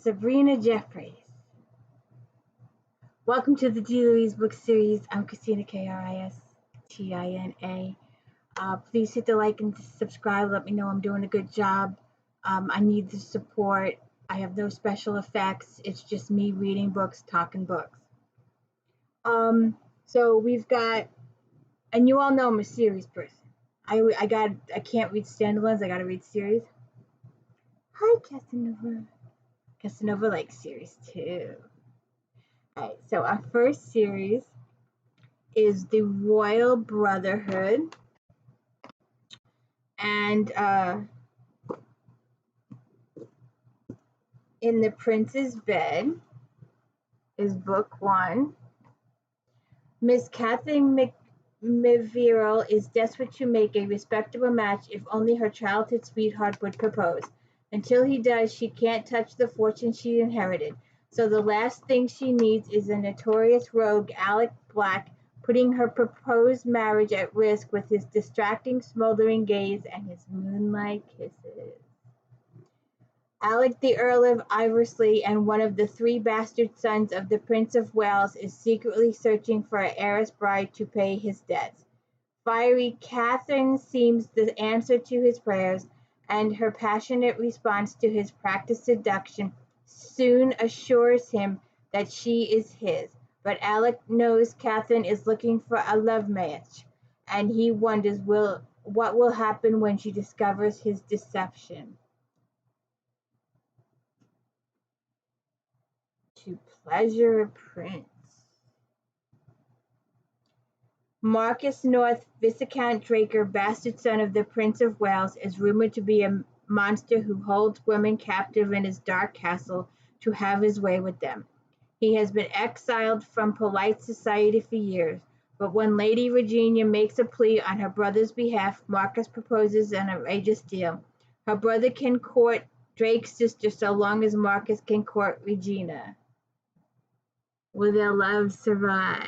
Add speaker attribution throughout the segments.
Speaker 1: Sabrina Jefferies. Welcome to the TRILOGY book series. I'm Christina, KRISTINA. Please hit the like and subscribe. Let me know I'm doing a good job. I need the support. I have no special effects. It's just me reading books, talking books. So we've got, and you all know I'm a series person. I can't read standalones. I got to read series. Hi, Casanova. Casanova likes series too. Alright, so our first series is the Royal Brotherhood, and In the Prince's Bed is book 1. Miss Catherine McVerrill is desperate to make a respectable match if only her childhood sweetheart would propose. Until he does, she can't touch the fortune she inherited. So the last thing she needs is a notorious rogue, Alec Black, putting her proposed marriage at risk with his distracting, smoldering gaze and his moonlight kisses. Alec, the Earl of Iversley and one of the 3 bastard sons of the Prince of Wales, is secretly searching for an heiress bride to pay his debts. Fiery Catherine seems the answer to his prayers, and her passionate response to his practiced seduction soon assures him that she is his. But Alec knows Catherine is looking for a love match, and he wonders what will happen when she discovers his deception. To pleasure a prince. Marcus North, Viscount Draker, bastard son of the Prince of Wales, is rumored to be a monster who holds women captive in his dark castle to have his way with them. He has been exiled from polite society for years, but when Lady Regina makes a plea on her brother's behalf, Marcus proposes an outrageous deal. Her brother can court Drake's sister so long as Marcus can court Regina. Will their love survive?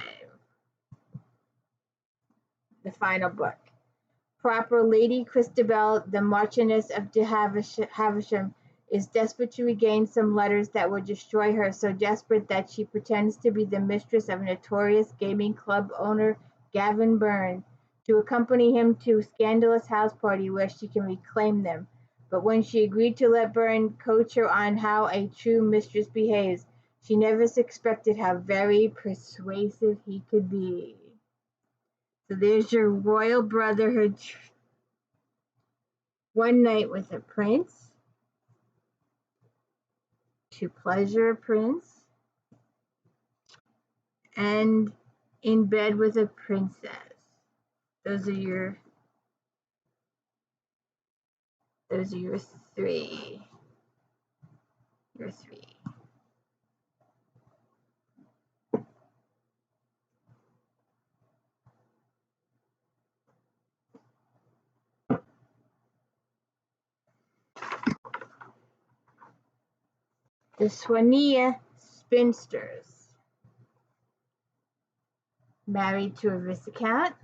Speaker 1: The final book. Proper Lady Christabel, the Marchioness of de Havisham, is desperate to regain some letters that will destroy her, so desperate that she pretends to be the mistress of notorious gaming club owner Gavin Byrne, to accompany him to a scandalous house party where she can reclaim them. But when she agreed to let Byrne coach her on how a true mistress behaves, she never suspected how very persuasive he could be. So there's your Royal Brotherhood. One Night with a Prince, To Pleasure a Prince, and In Bed with a Princess. Those are your 3. Your 3. The SWANIEA Spinsters. Married to a Viscount.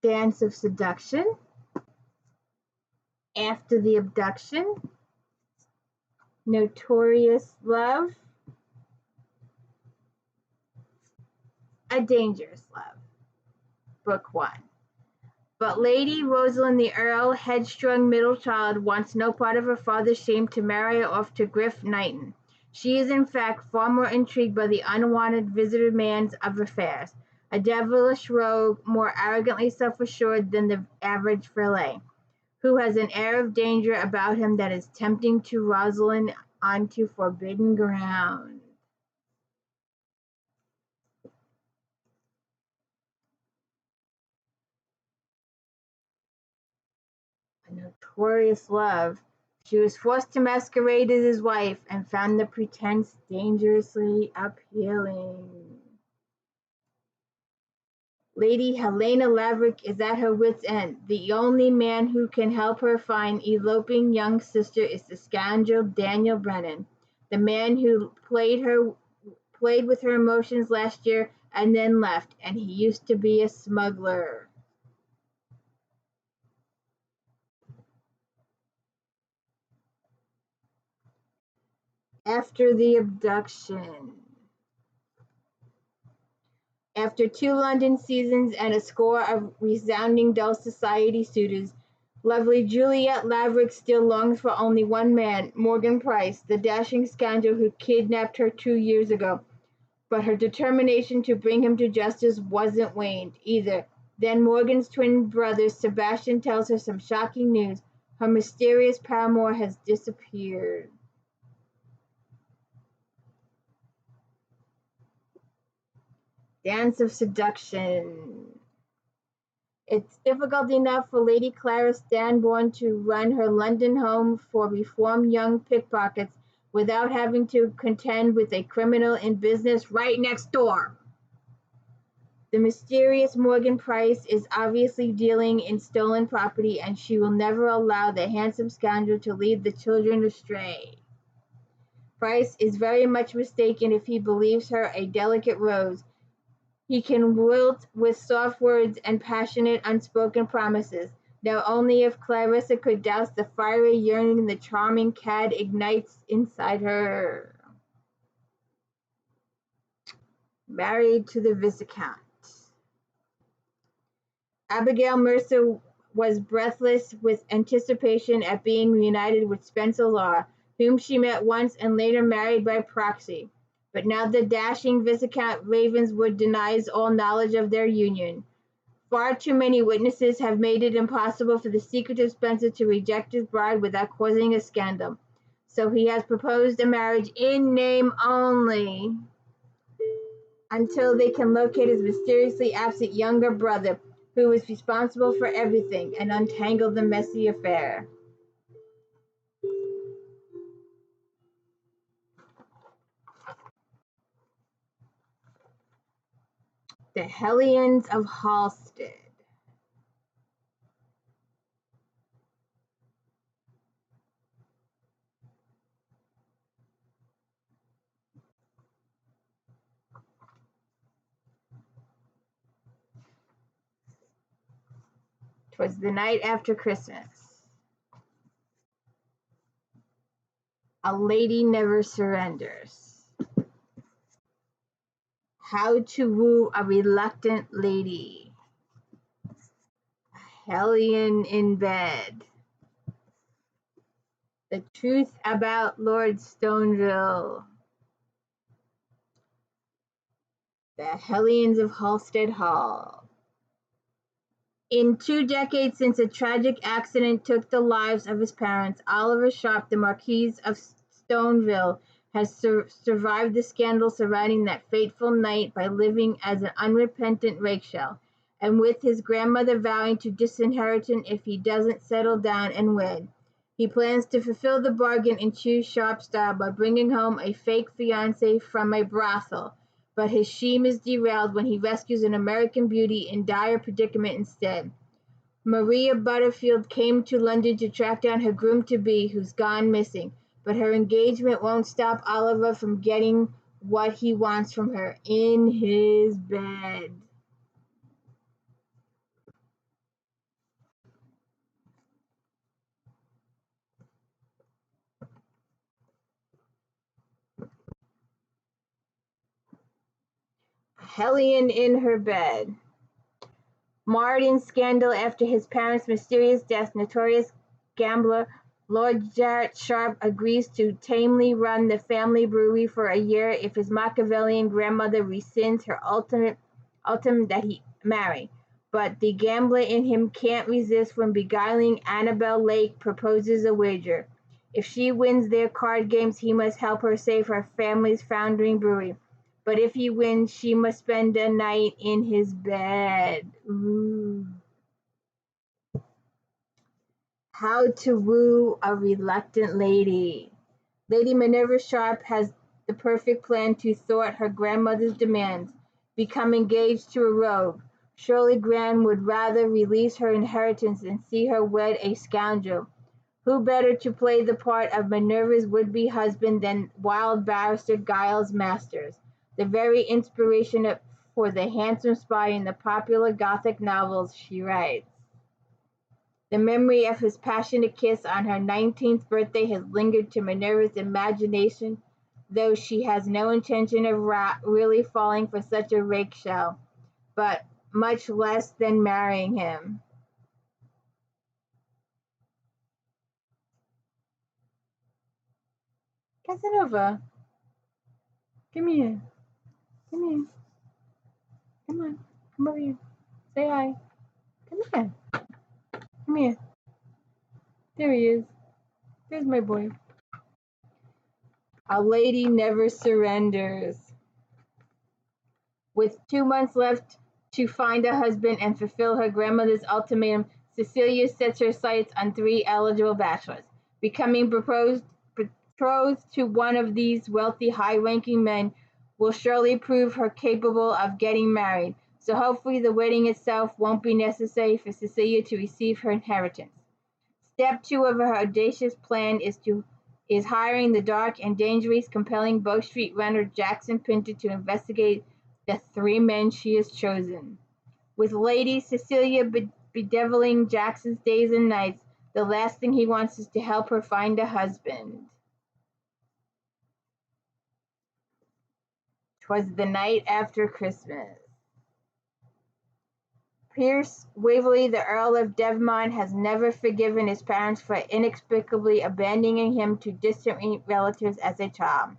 Speaker 1: Dance of Seduction. After the Abduction. Notorious Love. A Dangerous Love. Book 1. But Lady Rosalind the Earl, headstrong middle child, wants no part of her father's shame to marry her off to Griff Knighton. She is in fact far more intrigued by the unwanted visitor man's of affairs, a devilish rogue more arrogantly self-assured than the average valet, who has an air of danger about him that is tempting to Rosalind onto forbidden ground. A notorious love. She was forced to masquerade as his wife and found the pretense dangerously appealing. Lady Helena Laverick is at her wit's end. The only man who can help her find eloping young sister is the scoundrel Daniel Brennan, the man who played with her emotions last year and then left, and he used to be a smuggler. After the abduction. After 2 London seasons and a score of resounding dull society suitors, lovely Juliet Laverick still longs for only one man, Morgan Price, the dashing scoundrel who kidnapped her 2 years ago. But her determination to bring him to justice wasn't waned, either. Then Morgan's twin brother Sebastian tells her some shocking news. Her mysterious paramour has disappeared. Dance of Seduction. It's difficult enough for Lady Clara Stanbourne to run her London home for reformed young pickpockets without having to contend with a criminal in business right next door. The mysterious Morgan Price is obviously dealing in stolen property, and she will never allow the handsome scoundrel to lead the children astray. Price is very much mistaken if he believes her a delicate rose. He can wilt with soft words and passionate unspoken promises. Now only if Clarissa could douse the fiery yearning the charming cad ignites inside her. Married to the Viscount. Abigail Mercer was breathless with anticipation at being reunited with Spencer Law, whom she met once and later married by proxy. But now the dashing Viscount Ravenswood denies all knowledge of their union. Far too many witnesses have made it impossible for the secretive Spencer to reject his bride without causing a scandal. So he has proposed a marriage in name only until they can locate his mysteriously absent younger brother, who is responsible for everything, and untangle the messy affair. The Hellions of HALSTEAD. "'Twas the night after Christmas. A lady never surrenders. How to woo a reluctant lady. A hellion in bed. The truth about Lord Stoneville. The Hellions of Halstead Hall. In 2 decades since a tragic accident took the lives of his parents, Oliver Sharp, the Marquis of Stoneville, has survived the scandal surrounding that fateful night by living as an unrepentant rakeshell, and with his grandmother vowing to disinherit him if he doesn't settle down and wed. He plans to fulfill the bargain in true Sharp style by bringing home a fake fiancée from a brothel, but his scheme is derailed when he rescues an American beauty in dire predicament instead. Maria Butterfield came to London to track down her groom-to-be, who's gone missing, but her engagement won't stop Oliver from getting what he wants from her in his bed. Hellion in her bed. Marred in scandal after his parents' mysterious death, notorious gambler Lord Jarrett Sharp agrees to tamely run the family brewery for a year if his Machiavellian grandmother rescinds her ultimatum that he marry. But the gambler in him can't resist when beguiling Annabel Lake proposes a wager. If she wins their card games, he must help her save her family's foundering brewery. But if he wins, she must spend a night in his bed. Ooh. How to woo a reluctant lady. Lady Minerva Sharp has the perfect plan to thwart her grandmother's demands. Become engaged to a rogue. Surely Gran would rather release her inheritance than see her wed a scoundrel. Who better to play the part of Minerva's would-be husband than wild barrister Giles Masters, the very inspiration for the handsome spy in the popular Gothic novels she writes. The memory of his passionate kiss on her 19th birthday has lingered to Minerva's imagination though she has no intention of really falling for such a rake shell, but much less than marrying him. Casanova, come here. Come here. Come on. Come over here. Say hi. Come here. Come here. There he is. There's my boy. A lady never surrenders. With 2 months left to find a husband and fulfill her grandmother's ultimatum, Cecilia sets her sights on 3 eligible bachelors. Becoming betrothed to one of these wealthy, high-ranking men will surely prove her capable of getting married, so hopefully the wedding itself won't be necessary for Cecilia to receive her inheritance. Step 2 of her audacious plan is hiring the dark and dangerous, compelling Bow Street runner Jackson Pinter to investigate the 3 men she has chosen. With Lady Cecilia bedeviling Jackson's days and nights, the last thing he wants is to help her find a husband. 'Twas the night after Christmas. Pierce Waverley, the Earl of Devonshire, has never forgiven his parents for inexplicably abandoning him to distant relatives as a child.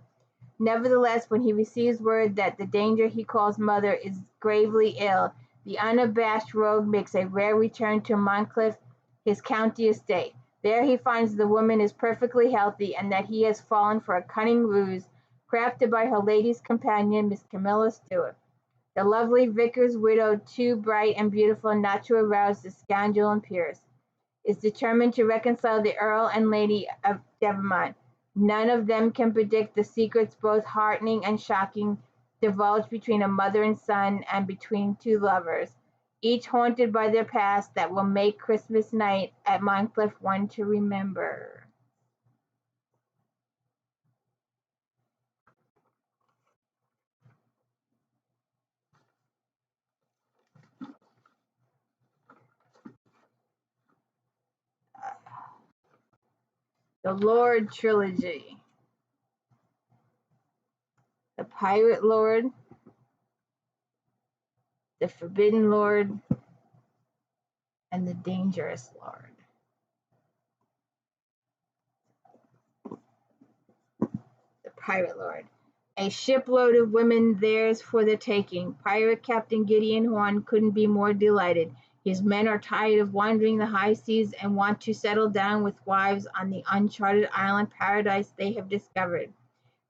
Speaker 1: Nevertheless, when he receives word that the danger he calls mother is gravely ill, the unabashed rogue makes a rare return to Moncrief, his county estate. There he finds the woman is perfectly healthy and that he has fallen for a cunning ruse crafted by her lady's companion, Miss Camilla Stewart. The lovely vicar's widow, too bright and beautiful not to arouse the scoundrel in Pierce, is determined to reconcile the Earl and Lady of Devonshire. None of them can predict the secrets both heartening and shocking divulged between a mother and son and between 2 lovers, each haunted by their past, that will make Christmas night at Moncrief one to remember. The Lord Trilogy. The Pirate Lord, the Forbidden Lord, and the Dangerous Lord. The Pirate Lord. A shipload of women theirs for the taking. Pirate Captain Gideon Horn couldn't be more delighted. His men are tired of wandering the high seas and want to settle down with wives on the uncharted island paradise they have discovered.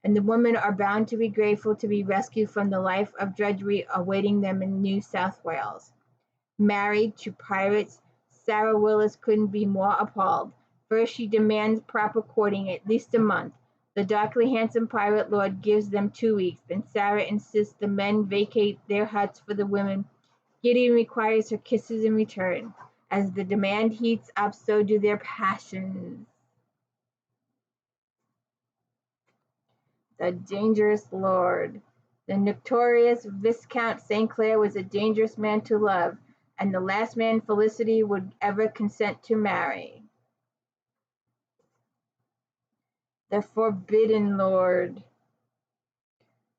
Speaker 1: And the women are bound to be grateful to be rescued from the life of drudgery awaiting them in New South Wales. Married to pirates, Sarah Willis couldn't be more appalled. First, she demands proper courting, at least a month. The darkly handsome pirate lord gives them 2 weeks. Then Sarah insists the men vacate their huts for the women. Gideon requires her kisses in return. As the demand heats up, so do their passions. The Dangerous Lord. The notorious Viscount St. Clair was a dangerous man to love, and the last man Felicity would ever consent to marry. The Forbidden Lord.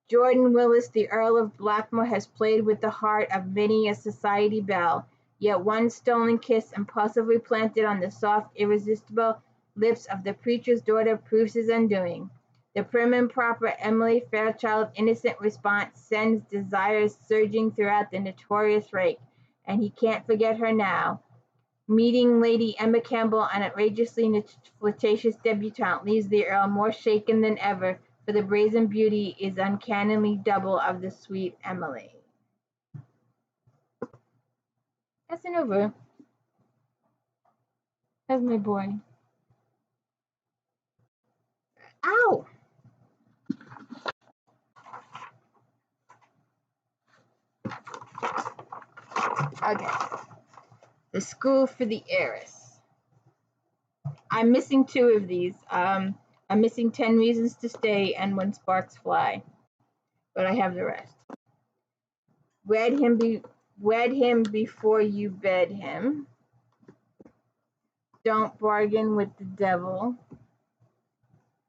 Speaker 1: Jordan Willis, the Earl of Blackmore, has played with the heart of many a society belle, yet one stolen kiss impulsively planted on the soft, irresistible lips of the preacher's daughter proves his undoing. The prim and proper Emily Fairchild's innocent response sends desires surging throughout the notorious rake, and he can't forget her now. Meeting Lady Emma Campbell, an outrageously flirtatious debutante, leaves the Earl more shaken than ever, for the brazen beauty is uncannily double of the sweet Emily. Casanova. That's my boy. Ow! Okay. The School for the Heiress. I'm missing 2 of these. I'm missing 10 Reasons to Stay and When Sparks Fly, but I have the rest. Wed him before you bed him. Don't bargain with the devil.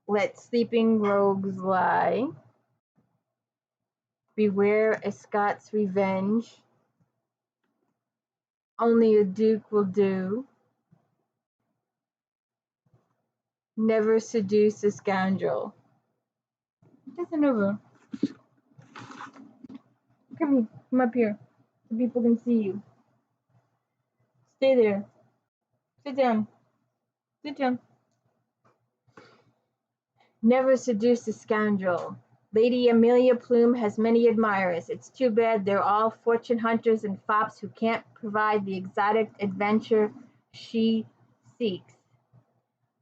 Speaker 1: Let sleeping rogues lie. Beware a Scots revenge. Only a duke will do. Never seduce a scoundrel. Listen over. Come here. Come up here so people can see you. Stay there. Sit down. Sit down. Never seduce a scoundrel. Lady Amelia Plume has many admirers. It's too bad they're all fortune hunters and fops who can't provide the exotic adventure she seeks.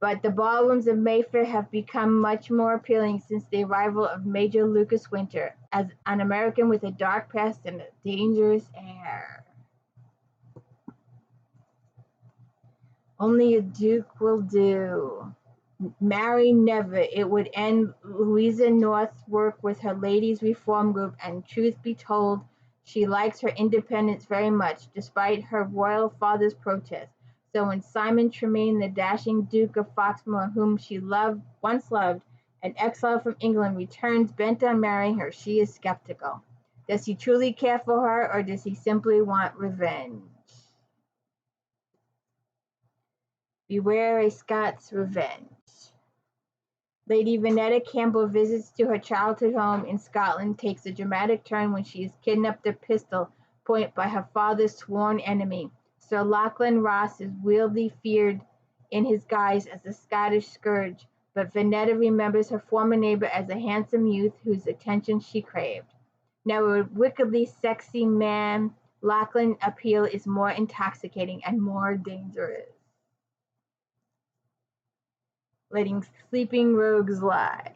Speaker 1: But the ballrooms of Mayfair have become much more appealing since the arrival of Major Lucas Winter, as an American with a dark past and a dangerous air. Only a duke will do. Marry never. It would end Louisa North's work with her ladies' reform group, and truth be told, she likes her independence very much, despite her royal father's protest. So when Simon Tremaine, the dashing Duke of Foxmore, whom she once loved, an exile from England, returns bent on marrying her, she is skeptical. Does he truly care for her, or does he simply want revenge? Beware a Scots revenge. Lady Venetta Campbell visits to her childhood home in Scotland takes a dramatic turn when she is kidnapped at pistol point by her father's sworn enemy. Sir Lachlan Ross is wildly feared in his guise as the Scottish scourge, but Venetta remembers her former neighbor as a handsome youth whose attention she craved. Now a wickedly sexy man, Lachlan's appeal is more intoxicating and more dangerous. Letting sleeping rogues lie.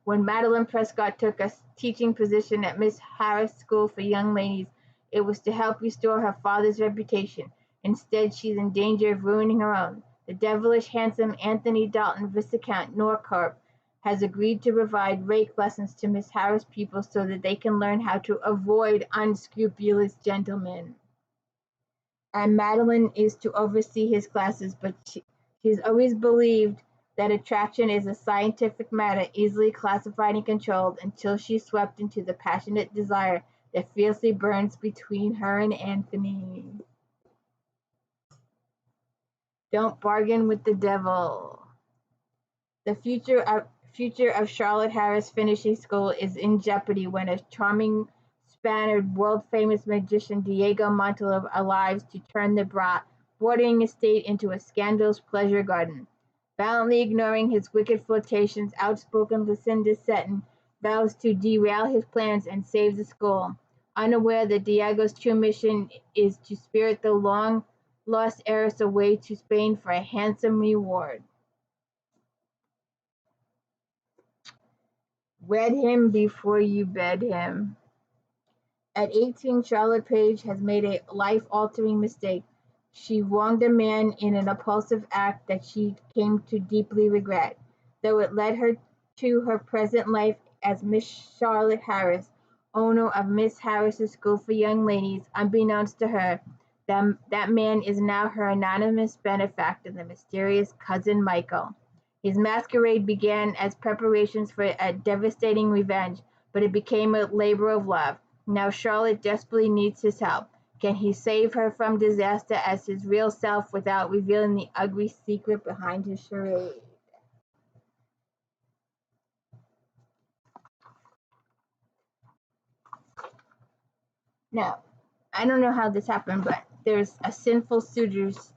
Speaker 1: When Madeline Prescott took a teaching position at Miss Harris' School for Young Ladies, it was to help restore her father's reputation. Instead, she's in danger of ruining her own. The devilish handsome Anthony Dalton Viscount Norcorp has agreed to provide rake lessons to Miss Harris' pupils so that they can learn how to avoid unscrupulous gentlemen. And Madeline is to oversee his classes, but she's always believed that attraction is a scientific matter easily classified and controlled until she's swept into the passionate desire that fiercely burns between her and Anthony. Don't bargain with the devil. The future of Charlotte Harris finishing school is in jeopardy when a charming Spaniard world-famous magician Diego Montalvo arrives to turn the bordering estate into a scandalous pleasure garden. Valiantly ignoring his wicked flirtations, outspoken Lucinda Seton vows to derail his plans and save the school, unaware that Diego's true mission is to spirit the long-lost heiress away to Spain for a handsome reward. Wed him before you bed him. At 18, Charlotte Page has made a life-altering mistake. She wronged a man in an impulsive act that she came to deeply regret, though it led her to her present life as Miss Charlotte Harris, owner of Miss Harris's School for Young Ladies. Unbeknownst to her, that man is now her anonymous benefactor, the mysterious Cousin Michael. His masquerade began as preparations for a devastating revenge, but it became a labor of love. Now Charlotte desperately needs his help. Can he save her from disaster as his real self without revealing the ugly secret behind his charade? Now, I don't know how this happened, but there's a SINFUL SUITORS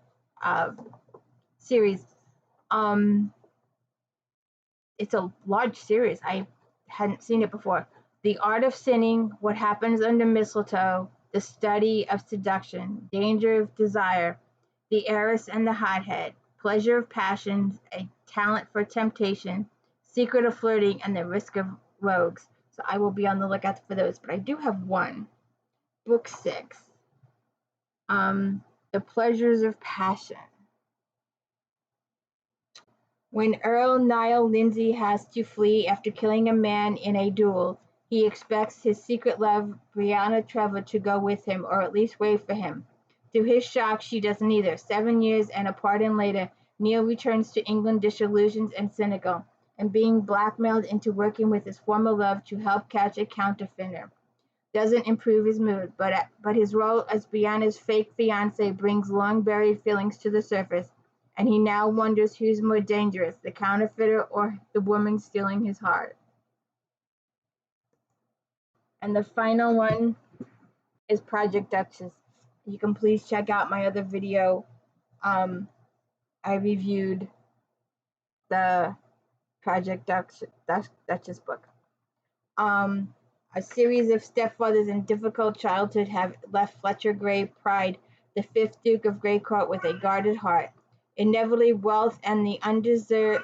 Speaker 1: series. It's a large series. I hadn't seen it before. The Art of Sinning, What Happens Under Mistletoe, The Study of Seduction, Danger of Desire, The Heiress and the Hothead, Pleasure of Passions, A Talent for Temptation, Secret of Flirting, and The Risk of Rogues. So I will be on the lookout for those, but I do have one. Book 6, The Pleasures of Passion. When Earl Niall Lindsay has to flee after killing a man in a duel, he expects his secret love, Brianna Trevor, to go with him, or at least wait for him. To his shock, she does neither. 7 years and a pardon later, Neil returns to England disillusioned and cynical. and being blackmailed into working with his former love to help catch a counterfeiter. Doesn't improve his mood, but his role as Brianna's fake fiancé brings long-buried feelings to the surface, and he now wonders who's more dangerous, the counterfeiter or the woman stealing his heart. And the final one is Project Duchess. You can please check out my other video. I reviewed the Project Duchess book. A series of stepfathers in difficult childhood have left Fletcher Grey Pride, the fifth Duke of Greycourt, with a guarded heart. Inevitably, wealth and the undeserved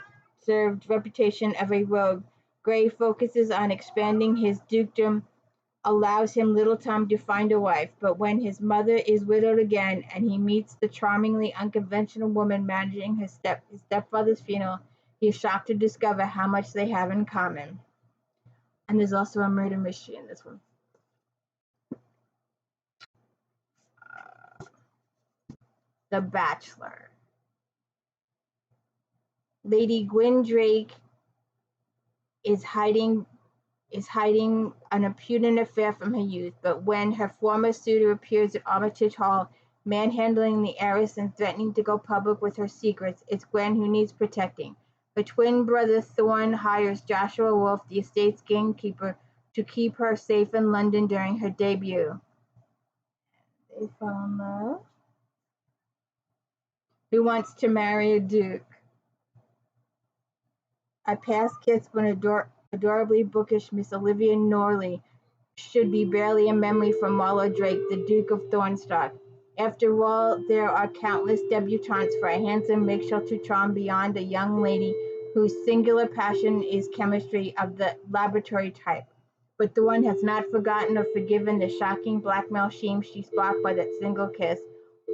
Speaker 1: reputation of a rogue, Grey focuses on expanding his dukedom, allows him little time to find a wife, but when his mother is widowed again and he meets the charmingly unconventional woman managing his stepfather's funeral, he is shocked to discover how much they have in common. And there's also a murder mystery in this one. The Bachelor. Lady Gwyn Drake is hiding an impudent affair from her youth, but when her former suitor appears at Armitage Hall, manhandling the heiress and threatening to go public with her secrets, it's Gwen who needs protecting. Her twin brother Thorne hires Joshua Wolfe, the estate's gamekeeper, to keep her safe in London during her debut. They fall in love. Who wants to marry a duke? A past kiss when adorably bookish Miss Olivia Norley should be barely a memory from Marlowe Drake, the Duke of Thornstock. After all, there are countless debutantes for a handsome mixture to charm beyond a young lady whose singular passion is chemistry of the laboratory type. But Thorne has not forgotten or forgiven the shocking blackmail scheme she sparked by that single kiss,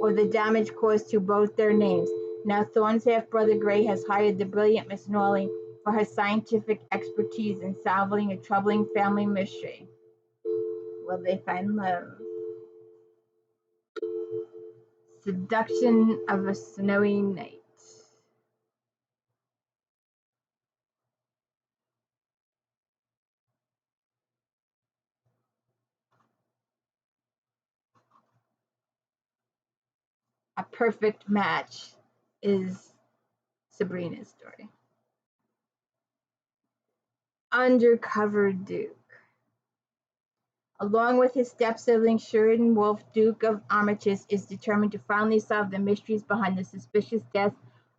Speaker 1: or the damage caused to both their names. Now Thorne's half-brother Grey has hired the brilliant Miss Norley for her scientific expertise in solving a troubling family mystery. Will they find love? Seduction of a Snowy Night. A perfect match is Sabrina's story. Undercover Duke. Along with his step-sibling Sheridan Wolfe, Duke of Armitage is determined to finally solve the mysteries behind the suspicious death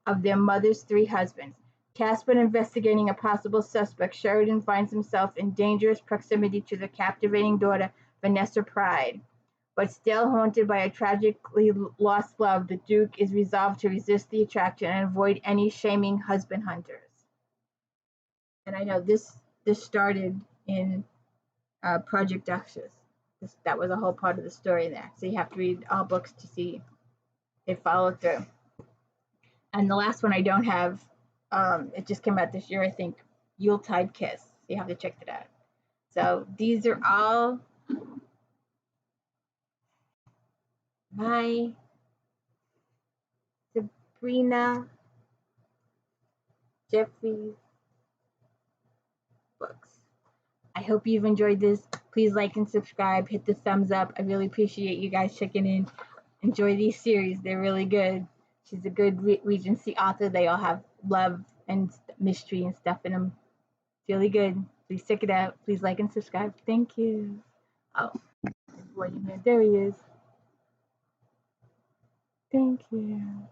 Speaker 1: of their mother's three husbands. Tasked with investigating a possible suspect, Sheridan finds himself in dangerous proximity to the captivating daughter, Vanessa Pride. But still haunted by a tragically lost love, the Duke is resolved to resist the attraction and avoid any shaming husband hunters. And I know this started in Project Duchess. That was a whole part of the story there. So you have to read all books to see it follow through. And the last one I don't have, it just came out this year, I think, Yultide Kiss. So you have to check that out. So these are all my Sabrina Jefferies books. I hope you've enjoyed this. Please like and subscribe. Hit the thumbs up. I really appreciate you guys checking in. Enjoy these series. They're really good. She's a good Regency author. They all have love and mystery and stuff in them. It's really good. Please check it out. Please like and subscribe. Thank you. Oh, there he is. Thank you.